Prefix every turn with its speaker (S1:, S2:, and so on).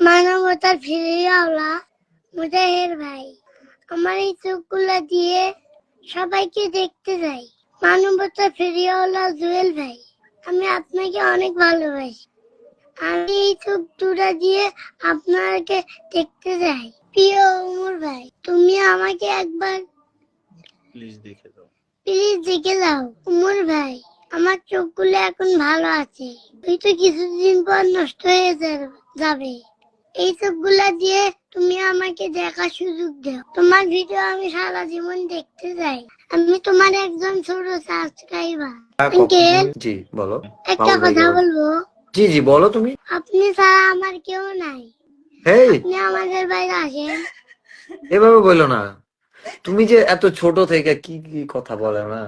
S1: মানবতার ফিরিওয়ালা মুজাহির ভাই, আমার এই চোখগুলা দিয়ে সবাইকে দেখতে যাই। মানবতার ফিরিওয়ালা জুয়েল ভাই, আমি আপনাকে অনেক ভালোবাসি। আমি এই চোখ দুটা দিয়ে আপনাকে দেখতে যাই। প্রিয় উমর ভাই, তুমি আমাকে একবার প্লিজ দেখে দাও। উমর ভাই, আমার চোখগুলো এখন ভালো আছে, হয়তো কিছুদিন পর নষ্ট হয়ে যাবে। এই চোখগুলা দিয়ে তুমি আমাকে দেখার সুযোগ দাও। তোমার ভিডিও আমি সারা জীবন দেখতে চাই। আমি তোমার একজন ছোট সাবস্ক্রাইবার। আঙ্কেল,
S2: জি বলো।
S1: একটা কথা বলবো?
S2: জি জি বলো তুমি।
S1: আপনি ছাড়া আমার কেউ নাই। আপনি আমাদের বাইরে আসেন।
S2: এভাবে বলো না, তুমি যে এত ছোট থেকে কি কি কথা বলে না।